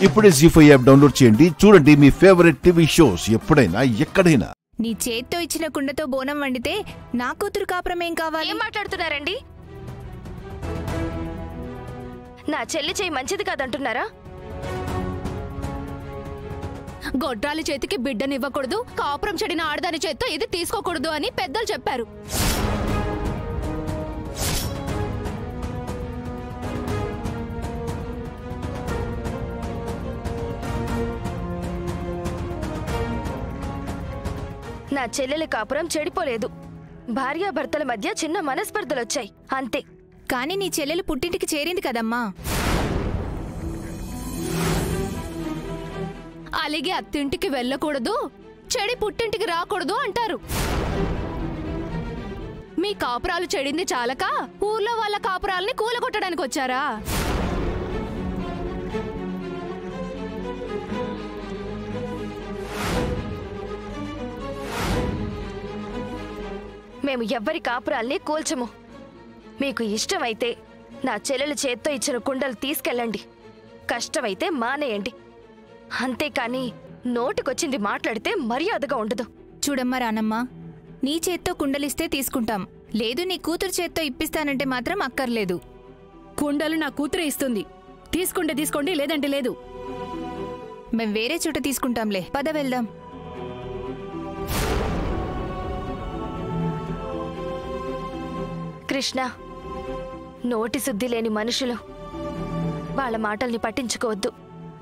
ఇప్పుడే జీ5 app download చేయండి. చూడండి మీ ఫేవరెట్ టీవీ షోస్ ఎప్పుడైనా ఎక్కడైనా. నీ చేత్తో ఇచ్చిన కుండతో బోనం వండితే నా కూతురు కాపురం ఏం కావాలి? ఏం మాట్లాడుతున్నారండి? నా చెల్లి చేయి మంచిది కాదంటున్నారా? గొడ్రాలి చేతికి బిడ్డనివ్వకూడదు, కాపురం చెడిన ఆడదాని చేత్తో ఇది తీసుకోకూడదు అని పెద్దలు చెప్పారు. నా చెల్లెలి కాపురం చెడిపోలేదు. భార్యాభర్తల మధ్య చిన్న మనస్పర్ధలొచ్చాయి అంతే. కానీ నీ చెల్లెలు పుట్టింటికి చేరింది కదమ్మా. అలాగే అత్తింటికి వెళ్ళకూడదు, చెడి పుట్టింటికి రాకూడదు అంటారు. మీ కాపురాలు చెడింది చాలక ఊర్లో వాళ్ళ కాపురాలని కూలగొట్టడానికి వచ్చారా? మేము ఎవ్వరి కాపురాల్ని కూల్చము. మీకు ఇష్టమైతే నా చెల్లెలు చేత్తో ఇచ్చిన కుండలు తీసుకెళ్ళండి, కష్టమైతే మానేయండి. అంతేకాని నోటికొచ్చింది మాట్లాడితే మర్యాదగా ఉండదు. చూడమ్మా రానమ్మ, నీ చేత్తో కుండలిస్తే తీసుకుంటాం, లేదు నీ కూతురు చేత్తో ఇప్పిస్తానంటే మాత్రం అక్కర్లేదు. కుండలు నా కూతురే ఇస్తుంది, తీసుకుంటే తీసుకోండి, లేదంటే లేదు. మేం వేరే చోట తీసుకుంటాంలే, పద వెళ్దాం. కృష్ణ, నోటి శుద్ధి లేని మనుషులు, వాళ్ళ మాటల్ని పట్టించుకోవద్దు.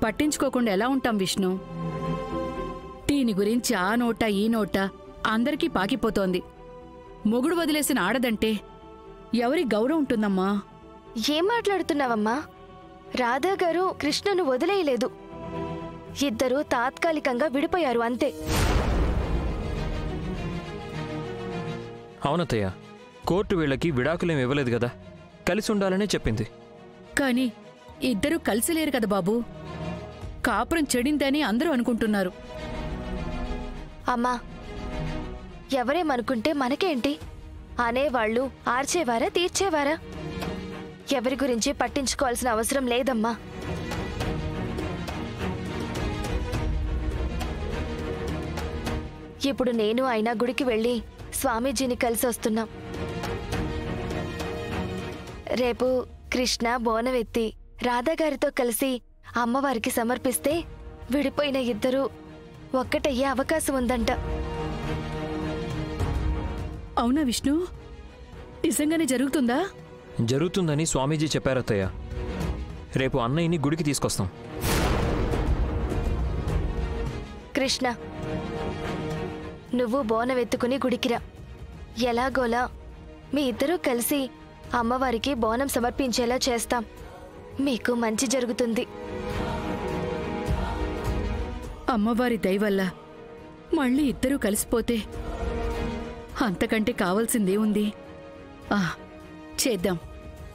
పట్టించుకోకుండా ఎలా ఉంటాం విష్ణు? దీని గురించి ఆ నోట ఈ నోట అందరికీ పాకిపోతోంది. మొగుడు వదిలేసిన ఆడదంటే ఎవరి గౌరవం ఉంటుందమ్మా? ఏం మాట్లాడుతున్నావమ్మా? రాధా గారు కృష్ణను వదిలేయలేదు. ఇద్దరూ తాత్కాలికంగా విడిపోయారు అంతే. అవునత్తయ్య, కోర్టు వీళ్ళకి విడాకులేం ఇవ్వలేదు కదా, కలిసి ఉండాలనే చెప్పింది. కాని ఇద్దరూ కలిసి లేరు కదా బాబూ. కాపురం చెడిందని అందరూ అనుకుంటున్నారు. అమ్మా, ఎవరేమనుకుంటే మనకేంటి? అనేవాళ్ళు ఆర్చేవారా తీర్చేవారా? ఎవరి గురించి పట్టించుకోవాల్సిన అవసరం లేదమ్మా. ఇప్పుడు నేను ఆయన గుడికి వెళ్ళి స్వామీజీని కలిసి వస్తున్నాం. రేపు కృష్ణ బోనవెత్తి రాధాగారితో కలిసి అమ్మవారికి సమర్పిస్తే విడిపోయిన ఇద్దరూ ఒక్కటయ్యే అవకాశం ఉందంట. అవునా విష్ణు? నిజంగానే జరుగుతుందా? జరుగుతుందని స్వామీజీ చెప్పారత్తయ్య. రేపు అన్నయ్యని గుడికి తీసుకొస్తాం. కృష్ణ, నువ్వు బోనవెత్తుకుని గుడికిరా. ఎలాగోలా మీ ఇద్దరూ కలిసి అమ్మవారికి బోనం సమర్పించేలా చేస్తాం. మీకు మంచి జరుగుతుంది. అమ్మవారి దయవల్ల మళ్ళీ ఇద్దరూ కలిసిపోతే అంతకంటే కావాల్సిందే ఉంది. చేద్దాం,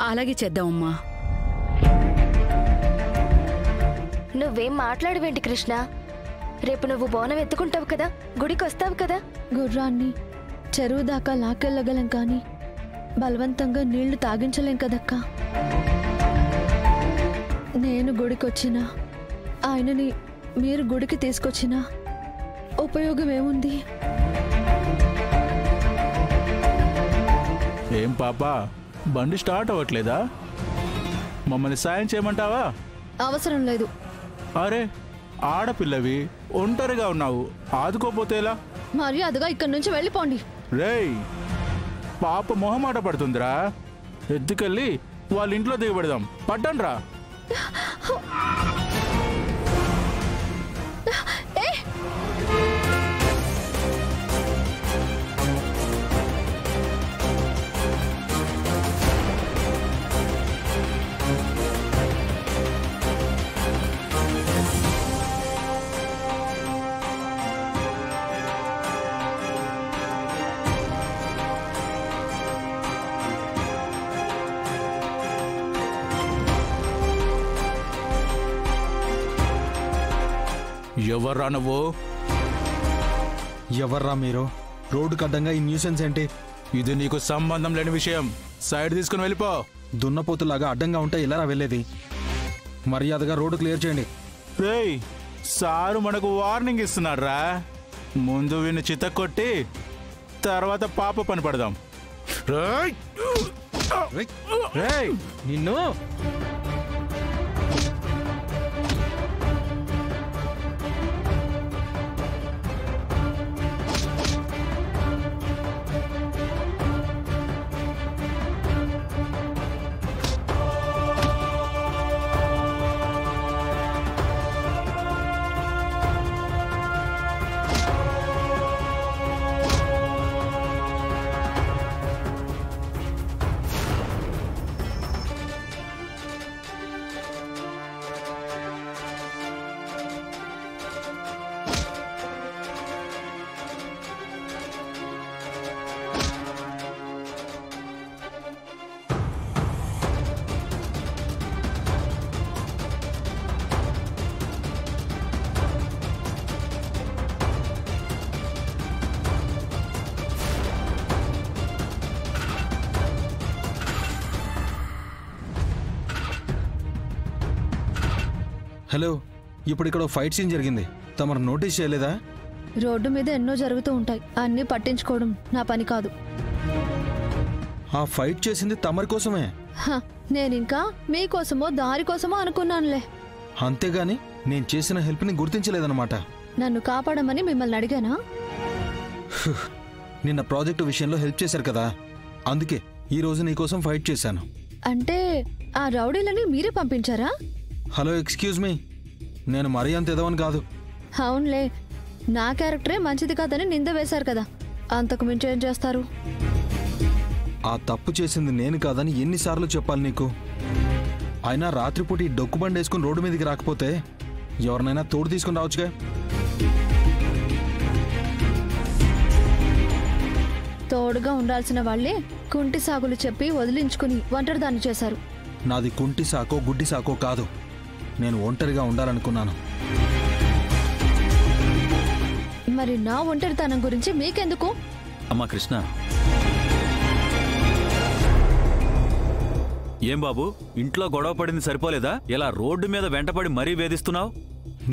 అలాగే చేద్దామమ్మా. నువ్వేం మాట్లాడవేంటి కృష్ణ? రేపు నువ్వు బోనం ఎత్తుకుంటావు కదా, గుడికి వస్తావు కదా. గుర్రాన్ని చెరువు దాకా లాకెళ్ళగలం కానీ బలవంతంగా నీళ్లు తాగించలేం కదక్కా. నేను గుడికొచ్చినా ఆయనని మీరు గుడికి తీసుకొచ్చినా ఉపయోగం ఏముంది? ఏం పాపా, బండి స్టార్ట్ అవ్వట్లేదా? మమ్మల్ని సాయం చేయమంటావా? అవసరం లేదు. అరే, ఆడపిల్లవి, ఒంటరిగా ఉన్నావు, ఆదుకోపోతే ఎలా? మర్యాదగా ఇక్కడి నుంచి వెళ్ళిపోండి. రేయ్, పాప మొహమాట పడుతుందిరా. ఎత్తుకెళ్ళి వాళ్ళ ఇంట్లో దిగబెడదాం, పట్టండి రా. ఎవర్రా నువ్వు? ఎవర్రా మీరు? రోడ్డుకు అడ్డంగా ఈ న్యూసెన్స్ ఏంటి? ఇది నీకు సంబంధం లేని విషయం. సైడ్ తీసుకుని వెళ్ళిపో. దున్నపోతులాగా అడ్డంగా ఉంటే ఎలా వెళ్ళేది? మర్యాదగా రోడ్డు క్లియర్ చేయండి. రేయ్, సారు మనకు వార్నింగ్ ఇస్తున్నారా? ముందు వీడిని చిత్త కొట్టి తర్వాత పాప పని పడదాం. రేయ్ నిన్ను హలో, ఇప్పుడు ఇక్కడ ఫైట్ సీన్ జరిగింది, తమరు నోటీస్ చేయలేదా? రోడ్డు మీద ఎన్నో జరుగుతూ ఉంటాయి, అన్నీ పట్టించుకోవడం నా పని కాదు. ఆ ఫైట్ చేసింది తమరి కోసమే. నేనింకా మీకోసమో దారి కోసమో అనుకున్నానులే. అంతేగాని నేను చేసిన హెల్ప్ని గుర్తించలేదన్నమాట. నన్ను కాపాడమని మిమ్మల్ని అడిగానా? నిన్న ప్రాజెక్టు విషయంలో హెల్ప్ చేశారు కదా, అందుకే ఈ రోజు నీకోసం ఫైట్ చేశాను. అంటే ఆ రౌడీలని మీరే పంపించారా? హలో, ఎక్స్క్యూజ్ మీ, నేను మరీ అంత ఎదవని కాదు. అవునులే, నా క్యారెక్టరే మంచిది కాదని నింద వేశారు కదా, అంతకు మించి ఏం చేస్తారు? ఆ తప్పు చేసింది నేను కాదని ఎన్నిసార్లు చెప్పాలి నీకు? అయినా రాత్రిపూట ఈ డొక్కు బండి వేసుకుని రోడ్డు మీదకి రాకపోతే ఎవరినైనా తోడు తీసుకుని రావచ్చుగా. తోడుగా ఉండాల్సిన వాళ్లే కుంటి సాగులు చెప్పి వదిలించుకుని ఒంటరిదాన్ని చేశారు. నాది కుంటి సాకో గుడ్డి సాకో కాదు, నేను ఒంటరిగా ఉండాలనుకున్నాను. మరి నా ఒంటరితనం గురించి మీకెందుకు? అమ్మా కృష్ణ, ఏం బాబు, ఇంట్లో గొడవ పడింది సరిపోలేదా? ఇలా రోడ్డు మీద వెంటపడి మరీ వేధిస్తున్నావు?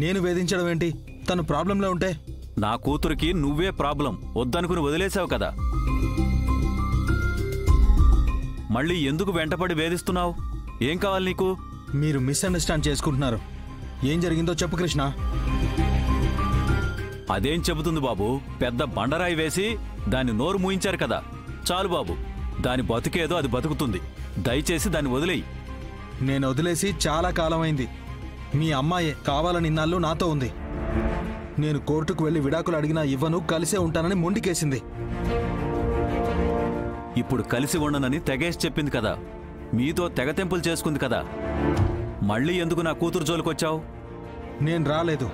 నేను వేధించడం ఏంటి? తను ప్రాబ్లంలో ఉంటే? నా కూతురికి నువ్వే ప్రాబ్లం, వద్దనుకుని వదిలేసావు కదా, మళ్ళీ ఎందుకు వెంటపడి వేధిస్తున్నావు? ఏం కావాలి నీకు? మీరు మిస్అండర్స్టాండ్ చేసుకుంటున్నారు. ఏం జరిగిందో చెప్పు కృష్ణ. అదేం చెబుతుంది బాబు, పెద్ద బండరాయి వేసి దాన్ని నోరు మూయించారు కదా, చాలు బాబు, దాని బతుకేదో అది బతుకుతుంది, దయచేసి దాన్ని వదిలేయి. నేను వదిలేసి చాలా కాలమైంది. మీ అమ్మాయే కావాలని ఇన్నాళ్ళు నాతో ఉంది. నేను కోర్టుకు వెళ్లి విడాకులు అడిగినా ఇవ్వను, కలిసే ఉంటానని మొండికేసింది. ఇప్పుడు కలిసి ఉండనని తెగేసి చెప్పింది కదా, మీతో తెగతెంపులు చేసుకుంది కదా, మళ్ళీ ఎందుకు నా కూతురు జోలికొచ్చావు? నేను రాలేదు,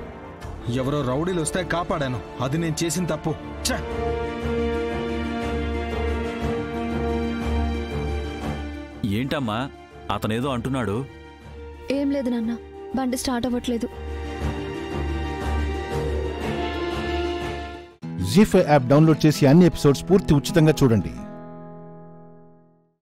ఎవరో రౌడీలు వస్తే కాపాడాను, అది నేను చేసిన తప్పు. ఏంటమ్మా, అతనేదో అంటున్నాడు. ఏం లేదు నాన్న, బండి స్టార్ట్ అవ్వట్లేదు. జీ5 యాప్ డౌన్లోడ్ చేసి అన్ని ఎపిసోడ్స్ పూర్తి ఉచితంగా చూడండి.